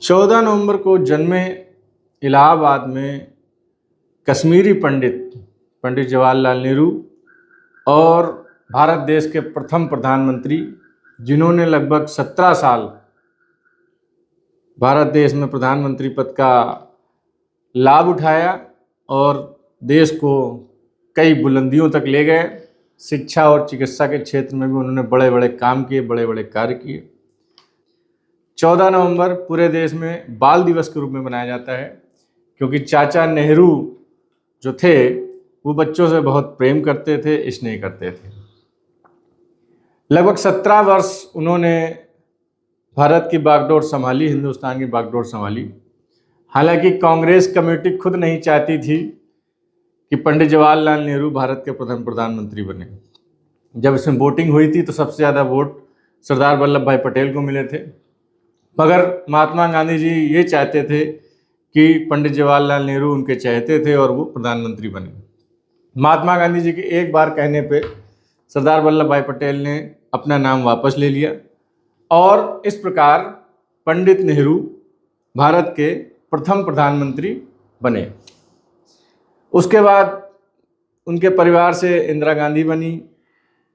14 नवंबर को जन्मे इलाहाबाद में कश्मीरी पंडित जवाहरलाल नेहरू और भारत देश के प्रथम प्रधानमंत्री, जिन्होंने लगभग 17 साल भारत देश में प्रधानमंत्री पद का लाभ उठाया और देश को कई बुलंदियों तक ले गए। शिक्षा और चिकित्सा के क्षेत्र में भी उन्होंने बड़े बड़े काम किए, बड़े बड़े कार्य किए। 14 नवंबर पूरे देश में बाल दिवस के रूप में मनाया जाता है, क्योंकि चाचा नेहरू जो थे वो बच्चों से बहुत प्रेम करते थे, स्नेह करते थे। लगभग 17 वर्ष उन्होंने भारत की बागडोर संभाली, हिंदुस्तान की बागडोर संभाली। हालांकि कांग्रेस कमेटी खुद नहीं चाहती थी कि पंडित जवाहरलाल नेहरू भारत के प्रथम प्रधानमंत्री बने। जब इसमें वोटिंग हुई थी तो सबसे ज़्यादा वोट सरदार वल्लभ भाई पटेल को मिले थे, मगर महात्मा गांधी जी ये चाहते थे कि पंडित जवाहरलाल नेहरू उनके चाहते थे और वो प्रधानमंत्री बने। महात्मा गांधी जी के एक बार कहने पे सरदार वल्लभ भाई पटेल ने अपना नाम वापस ले लिया और इस प्रकार पंडित नेहरू भारत के प्रथम प्रधानमंत्री बने। उसके बाद उनके परिवार से इंदिरा गांधी बनी,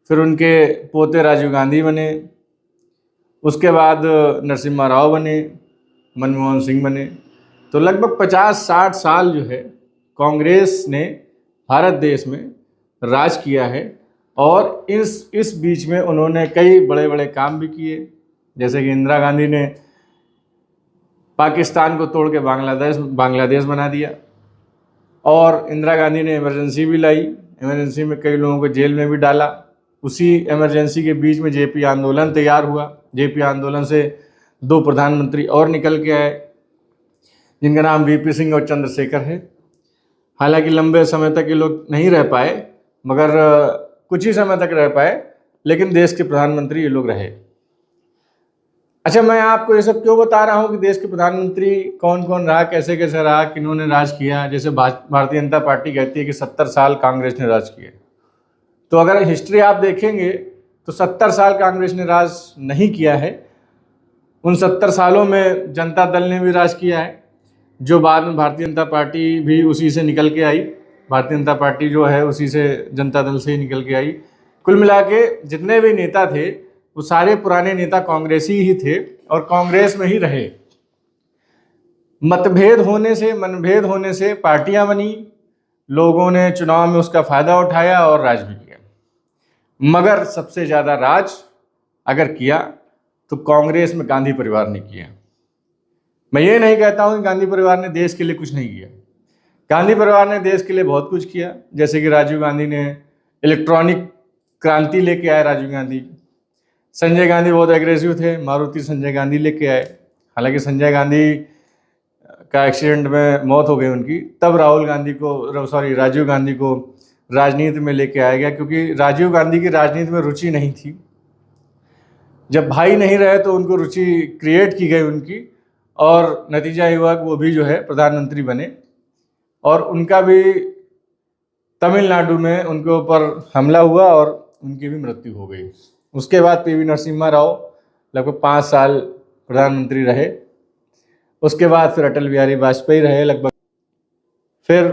फिर उनके पोते राजीव गांधी बने, उसके बाद नरसिम्हा राव बने, मनमोहन सिंह बने। तो लगभग 50-60 साल जो है कांग्रेस ने भारत देश में राज किया है और इस बीच में उन्होंने कई बड़े बड़े काम भी किए। जैसे कि इंदिरा गांधी ने पाकिस्तान को तोड़ के बांग्लादेश बना दिया और इंदिरा गांधी ने इमरजेंसी भी लाई। इमरजेंसी में कई लोगों को जेल में भी डाला। उसी इमरजेंसी के बीच में जेपी आंदोलन तैयार हुआ। जेपी आंदोलन से 2 प्रधानमंत्री और निकल के आए, जिनका नाम वीपी सिंह और चंद्रशेखर है। हालांकि लंबे समय तक ये लोग नहीं रह पाए, मगर कुछ ही समय तक रह पाए, लेकिन देश के प्रधानमंत्री ये लोग रहे। अच्छा, मैं आपको ये सब क्यों बता रहा हूँ कि देश के प्रधानमंत्री कौन कौन रहा, कैसे कैसे रहा, किन्होंने राज किया। जैसे भारतीय जनता पार्टी कहती है कि 70 साल कांग्रेस ने राज किया, तो अगर हिस्ट्री आप देखेंगे तो 70 साल कांग्रेस ने राज नहीं किया है। उन 70 सालों में जनता दल ने भी राज किया है, जो बाद में भारतीय जनता पार्टी भी उसी से निकल के आई। भारतीय जनता पार्टी जो है उसी से, जनता दल से ही निकल के आई। कुल मिला के जितने भी नेता थे वो सारे पुराने नेता कांग्रेसी ही थे और कांग्रेस में ही रहे। मनभेद होने से पार्टियां बनी, लोगों ने चुनाव में उसका फायदा उठाया और राज भी किया। मगर सबसे ज़्यादा राज अगर किया तो कांग्रेस में गांधी परिवार ने किया। मैं ये नहीं कहता हूँ कि गांधी परिवार ने देश के लिए कुछ नहीं किया। गांधी परिवार ने देश के लिए बहुत कुछ किया। जैसे कि राजीव गांधी ने इलेक्ट्रॉनिक क्रांति लेके आए। राजीव गांधी, संजय गांधी बहुत एग्रेसिव थे, मारुति संजय गांधी लेके आए। हालांकि संजय गांधी का एक्सीडेंट में मौत हो गई उनकी, तब राजीव गांधी को राजनीति में लेके आया गया, क्योंकि राजीव गांधी की राजनीति में रुचि नहीं थी। जब भाई नहीं रहे तो उनको रुचि क्रिएट की गई उनकी, और नतीजा ये हुआ कि वो भी जो है प्रधानमंत्री बने और उनका भी तमिलनाडु में उनके ऊपर हमला हुआ और उनकी भी मृत्यु हो गई। उसके बाद पीवी नरसिम्हा राव लगभग 5 साल प्रधानमंत्री रहे। उसके बाद फिर अटल बिहारी वाजपेयी रहे लगभग, फिर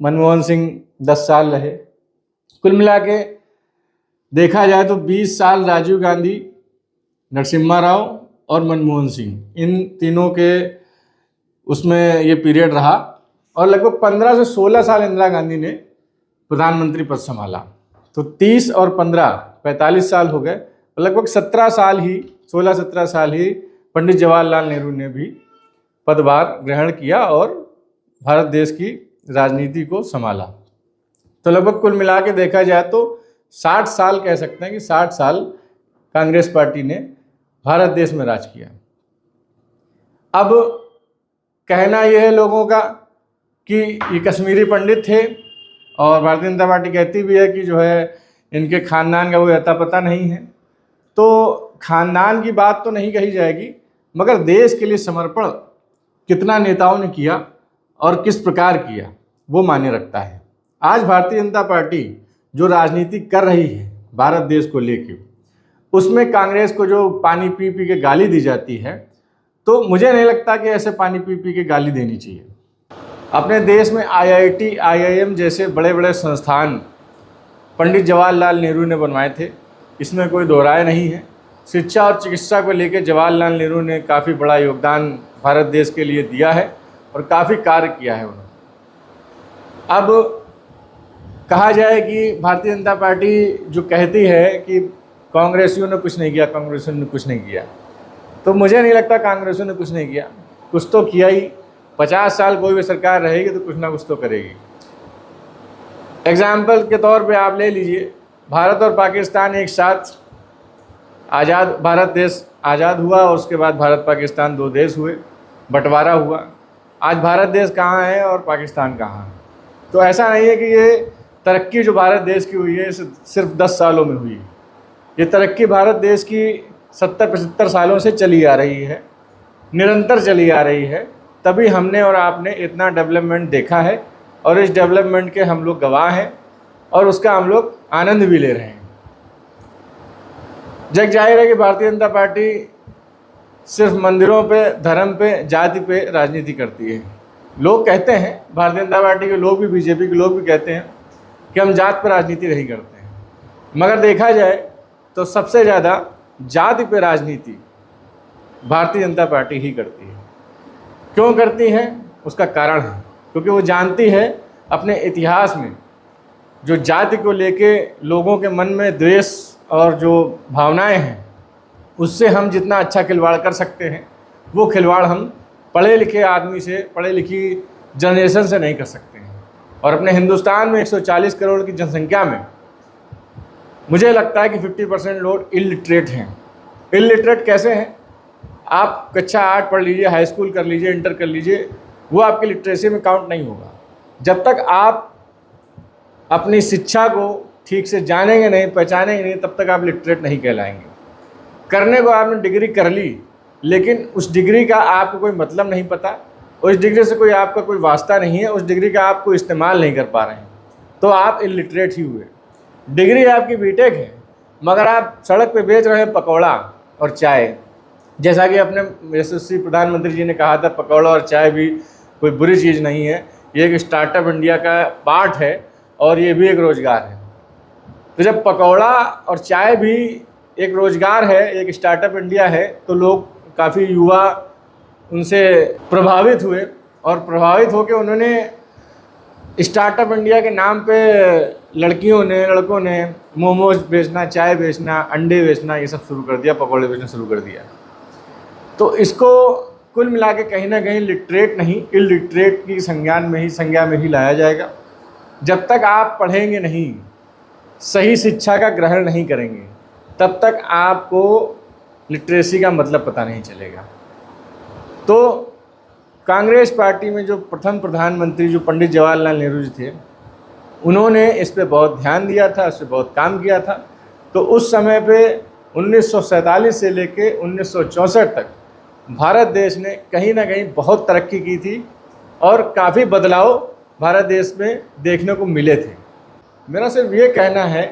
मनमोहन सिंह 10 साल रहे। कुल मिला के देखा जाए तो 20 साल राजीव गांधी, नरसिम्हा राव और मनमोहन सिंह, इन तीनों के उसमें ये पीरियड रहा और लगभग 15 से 16 साल इंदिरा गांधी ने प्रधानमंत्री पद संभाला। तो 30 और 15 45 साल हो गए। लगभग 16-17 साल ही पंडित जवाहरलाल नेहरू ने भी पदभार ग्रहण किया और भारत देश की राजनीति को संभाला। तो लगभग कुल मिला के देखा जाए तो 60 साल कह सकते हैं कि 60 साल कांग्रेस पार्टी ने भारत देश में राज किया। अब कहना यह है लोगों का कि ये कश्मीरी पंडित थे और भारतीय जनता पार्टी कहती भी है कि जो है इनके खानदान का कोई अता पता नहीं है। तो खानदान की बात तो नहीं कही जाएगी, मगर देश के लिए समर्पण कितना नेताओं ने किया और किस प्रकार किया वो मायने रखता है। आज भारतीय जनता पार्टी जो राजनीति कर रही है भारत देश को लेकर, उसमें कांग्रेस को जो पानी पी पी के गाली दी जाती है तो मुझे नहीं लगता कि ऐसे पानी पी पी के गाली देनी चाहिए। अपने देश में IIT, IIM जैसे बड़े बड़े संस्थान पंडित जवाहरलाल नेहरू ने बनवाए थे, इसमें कोई दो राय नहीं है। शिक्षा और चिकित्सा को लेकर जवाहरलाल नेहरू ने काफ़ी बड़ा योगदान भारत देश के लिए दिया है और काफ़ी कार्य किया है उन्होंने। अब कहा जाए कि भारतीय जनता पार्टी जो कहती है कि कांग्रेसियों ने कुछ नहीं किया, कांग्रेसियों ने कुछ नहीं किया, तो मुझे नहीं लगता कांग्रेसियों ने कुछ नहीं किया, कुछ तो किया ही। 50 साल कोई भी सरकार रहेगी तो कुछ ना कुछ तो करेगी। एग्जाम्पल के तौर पे आप ले लीजिए, भारत और पाकिस्तान एक साथ भारत देश आज़ाद हुआ और उसके बाद भारत पाकिस्तान 2 देश हुए, बंटवारा हुआ। आज भारत देश कहाँ है और पाकिस्तान कहाँ है? तो ऐसा नहीं है कि ये तरक्की जो भारत देश की हुई है सिर्फ 10 सालों में हुई है। ये तरक्की भारत देश की 70-75 सालों से चली आ रही है, निरंतर चली आ रही है। तभी हमने और आपने इतना डेवलपमेंट देखा है और इस डेवलपमेंट के हम लोग गवाह हैं और उसका हम लोग आनंद भी ले रहे हैं। जग जाहिर है कि भारतीय जनता पार्टी सिर्फ मंदिरों पे, धर्म पे, जाति पे राजनीति करती है। लोग कहते हैं, भारतीय जनता पार्टी के लोग भी, बीजेपी के लोग भी कहते हैं कि हम जात पर राजनीति नहीं करते हैं, मगर देखा जाए तो सबसे ज़्यादा जाति पे राजनीति भारतीय जनता पार्टी ही करती है। क्यों करती है? उसका कारण है क्योंकि वो जानती है अपने इतिहास में जो जाति को लेके लोगों के मन में द्वेष और जो भावनाएं हैं, उससे हम जितना अच्छा खिलवाड़ कर सकते हैं वो खिलवाड़ हम पढ़े लिखे आदमी से, पढ़े लिखी जनरेशन से नहीं कर सकते हैं। और अपने हिंदुस्तान में 140 करोड़ की जनसंख्या में मुझे लगता है कि 50% लोग इलिटरेट हैं। इलिटरेट कैसे हैं? आप कक्षा 8 पढ़ लीजिए, हाई स्कूल कर लीजिए, इंटर कर लीजिए, वो आपकी लिटरेसी में काउंट नहीं होगा। जब तक आप अपनी शिक्षा को ठीक से जानेंगे नहीं, पहचानेंगे नहीं, तब तक आप लिटरेट नहीं कहलाएंगे। करने को आपने डिग्री कर ली, लेकिन उस डिग्री का आपको कोई मतलब नहीं पता, उस डिग्री से कोई आपका कोई वास्ता नहीं है, उस डिग्री का आप कोई इस्तेमाल नहीं कर पा रहे हैं, तो आप इलिटरेट ही हुए। डिग्री आपकी बीटेक है, मगर आप सड़क पे बेच रहे हैं पकौड़ा और चाय। जैसा कि अपने यशस्वी प्रधानमंत्री जी ने कहा था, पकौड़ा और चाय भी कोई बुरी चीज़ नहीं है, ये एक स्टार्टअप इंडिया का पार्ट है और ये भी एक रोज़गार है। तो जब पकौड़ा और चाय भी एक रोज़गार है, एक स्टार्टअप इंडिया है, तो लोग काफ़ी युवा उनसे प्रभावित हुए और प्रभावित होकर उन्होंने स्टार्टअप इंडिया के नाम पे लड़कियों ने, लड़कों ने मोमोज बेचना, चाय बेचना, अंडे बेचना, ये सब शुरू कर दिया, पकौड़े बेचना शुरू कर दिया। तो इसको कुल मिला के कहीं ना कहीं लिटरेट नहीं, इलिटरेट की संज्ञा में ही लाया जाएगा। जब तक आप पढ़ेंगे नहीं, सही शिक्षा का ग्रहण नहीं करेंगे, तब तक आपको लिटरेसी का मतलब पता नहीं चलेगा। तो कांग्रेस पार्टी में जो प्रथम प्रधानमंत्री जो पंडित जवाहरलाल नेहरू जी थे, उन्होंने इस पे बहुत ध्यान दिया था, इस पे बहुत काम किया था। तो उस समय पे 1947 से लेके 1964 तक भारत देश ने कहीं ना कहीं बहुत तरक्की की थी और काफ़ी बदलाव भारत देश में देखने को मिले थे। मेरा सिर्फ ये कहना है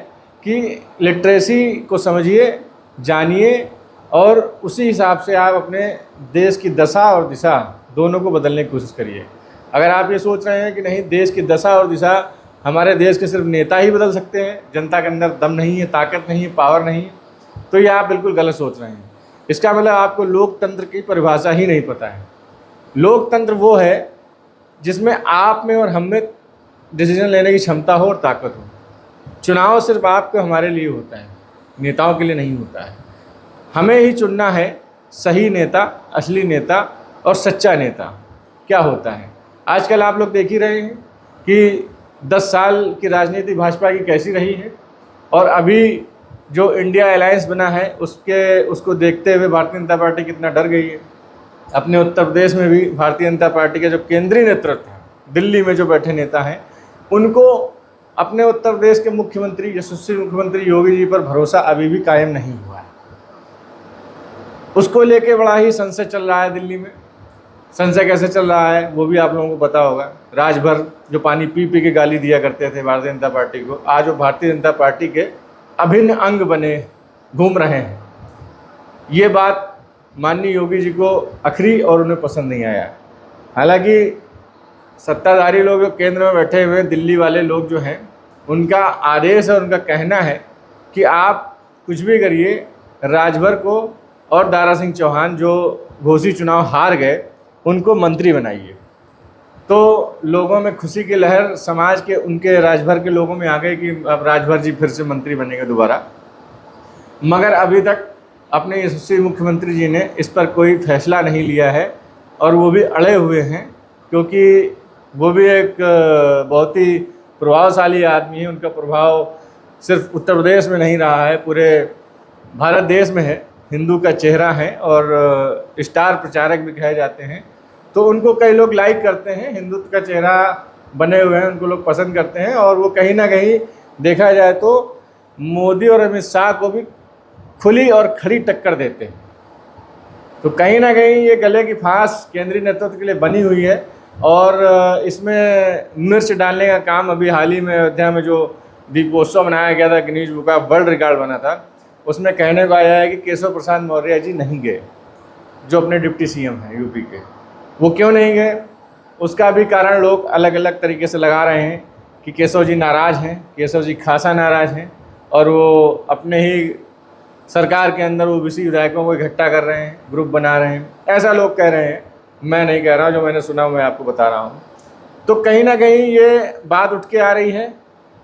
कि लिटरेसी को समझिए, जानिए और उसी हिसाब से आप अपने देश की दशा और दिशा दोनों को बदलने की कोशिश करिए। अगर आप ये सोच रहे हैं कि नहीं, देश की दशा और दिशा हमारे देश के सिर्फ नेता ही बदल सकते हैं, जनता के अंदर दम नहीं है, ताकत नहीं है, पावर नहीं है, तो ये आप बिल्कुल गलत सोच रहे हैं। इसका मतलब आपको लोकतंत्र की परिभाषा ही नहीं पता है। लोकतंत्र वो है जिसमें आप में और हम में डिसीजन लेने की क्षमता हो और ताकत हो। चुनाव सिर्फ आपको हमारे लिए होता है, नेताओं के लिए नहीं होता है। हमें ही चुनना है सही नेता, असली नेता और सच्चा नेता क्या होता है। आजकल आप लोग देख ही रहे हैं कि 10 साल की राजनीति भाजपा की कैसी रही है और अभी जो इंडिया अलायंस बना है उसको देखते हुए भारतीय जनता पार्टी कितना डर गई है। अपने उत्तर प्रदेश में भी भारतीय जनता पार्टी के जो केंद्रीय नेतृत्व है, दिल्ली में जो बैठे नेता हैं, उनको अपने उत्तर प्रदेश के मुख्यमंत्री, यशस्वी मुख्यमंत्री योगी जी पर भरोसा अभी भी कायम नहीं हुआ है। उसको लेके बड़ा ही संशय चल रहा है दिल्ली में। संशय कैसे चल रहा है वो भी आप लोगों को पता होगा। राजभर जो पानी पी पी के गाली दिया करते थे भारतीय जनता पार्टी को, आज वो भारतीय जनता पार्टी के अभिन्न अंग बने घूम रहे हैं। ये बात माननीय योगी जी को अखरी और उन्हें पसंद नहीं आया। हालांकि सत्ताधारी लोग जो केंद्र में बैठे हुए दिल्ली वाले लोग जो हैं, उनका आदेश और उनका कहना है कि आप कुछ भी करिए, राजभर को और दारा सिंह चौहान जो घोसी चुनाव हार गए उनको मंत्री बनाइए। तो लोगों में खुशी की लहर समाज के उनके राजभर के लोगों में आ गई कि अब राजभर जी फिर से मंत्री बनेंगे दोबारा। मगर अभी तक अपने यशस्वी मुख्यमंत्री जी ने इस पर कोई फैसला नहीं लिया है और वो भी अड़े हुए हैं, क्योंकि वो भी एक बहुत ही प्रभावशाली आदमी है। उनका प्रभाव सिर्फ उत्तर प्रदेश में नहीं रहा है, पूरे भारत देश में है। हिंदू का चेहरा है और स्टार प्रचारक भी कहे जाते हैं। तो उनको कई लोग लाइक करते हैं, हिंदुत्व का चेहरा बने हुए हैं, उनको लोग पसंद करते हैं। और वो कहीं ना कहीं देखा जाए तो मोदी और अमित शाह को भी खुली और खड़ी टक्कर देते हैं। तो कहीं ना कहीं ये गले की फांस केंद्रीय नेतृत्व के लिए बनी हुई है। और इसमें मिर्च डालने का काम अभी हाल ही में अयोध्या में जो दीपोत्सव मनाया गया था, Guinness book of world record बना था, उसमें कहने को आया है कि केशव प्रसाद मौर्य जी नहीं गए, जो अपने डिप्टी सीएम हैं यूपी के। वो क्यों नहीं गए, उसका भी कारण लोग अलग अलग तरीके से लगा रहे हैं कि केशव जी नाराज़ हैं, केशव जी खासा नाराज़ हैं और वो अपने ही सरकार के अंदर ओबीसी विधायकों को इकट्ठा कर रहे हैं, ग्रुप बना रहे हैं, ऐसा लोग कह रहे हैं। मैं नहीं कह रहा हूँ, जो मैंने सुना मैं आपको बता रहा हूँ। तो कहीं ना कहीं ये बात उठ के आ रही है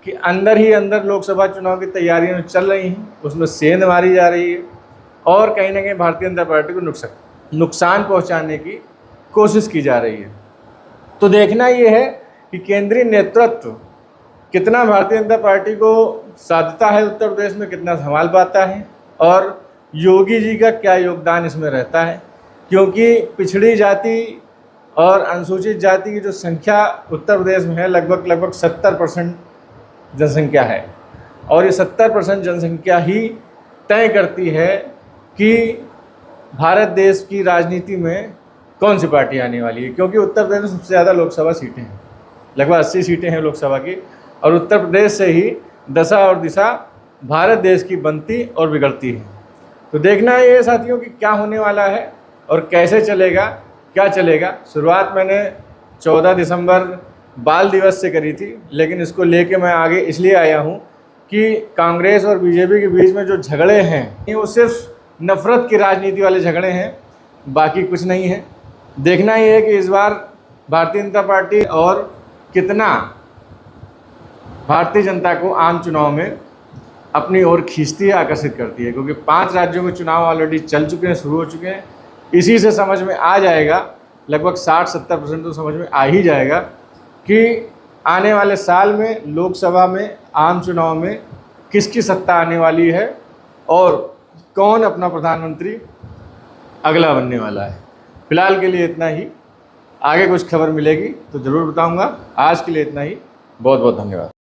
कि अंदर ही अंदर लोकसभा चुनाव की तैयारियां चल रही हैं, उसमें सेंध मारी जा रही है और कहीं ना कहीं भारतीय जनता पार्टी को नुकसान पहुंचाने की कोशिश की जा रही है। तो देखना ये है कि केंद्रीय नेतृत्व कितना भारतीय जनता पार्टी को साधता है उत्तर प्रदेश में, कितना संभाल पाता है और योगी जी का क्या योगदान इसमें रहता है। क्योंकि पिछड़ी जाति और अनुसूचित जाति की जो संख्या उत्तर प्रदेश में है, लगभग 70% जनसंख्या है और ये 70% जनसंख्या ही तय करती है कि भारत देश की राजनीति में कौन सी पार्टी आने वाली है। क्योंकि उत्तर प्रदेश में सबसे ज़्यादा लोकसभा सीटें हैं, लगभग 80 सीटें हैं लोकसभा की, और उत्तर प्रदेश से ही दशा और दिशा भारत देश की बनती और बिगड़ती है। तो देखना है ये साथियों कि क्या होने वाला है और कैसे चलेगा, क्या चलेगा। शुरुआत मैंने 14 दिसंबर बाल दिवस से करी थी, लेकिन इसको लेके मैं आगे इसलिए आया हूँ कि कांग्रेस और बीजेपी के बीच में जो झगड़े हैं वो सिर्फ नफरत की राजनीति वाले झगड़े हैं, बाकी कुछ नहीं है। देखना ये है कि इस बार भारतीय जनता पार्टी और कितना भारतीय जनता को आम चुनाव में अपनी ओर खींचती है, आकर्षित करती है। क्योंकि 5 राज्यों में चुनाव ऑलरेडी चल चुके हैं, शुरू हो चुके हैं। इसी से समझ में आ जाएगा, लगभग 60-70% तो समझ में आ ही जाएगा कि आने वाले साल में लोकसभा में आम चुनाव में किसकी सत्ता आने वाली है और कौन अपना प्रधानमंत्री अगला बनने वाला है। फिलहाल के लिए इतना ही, आगे कुछ खबर मिलेगी तो ज़रूर बताऊंगा। आज के लिए इतना ही, बहुत बहुत धन्यवाद।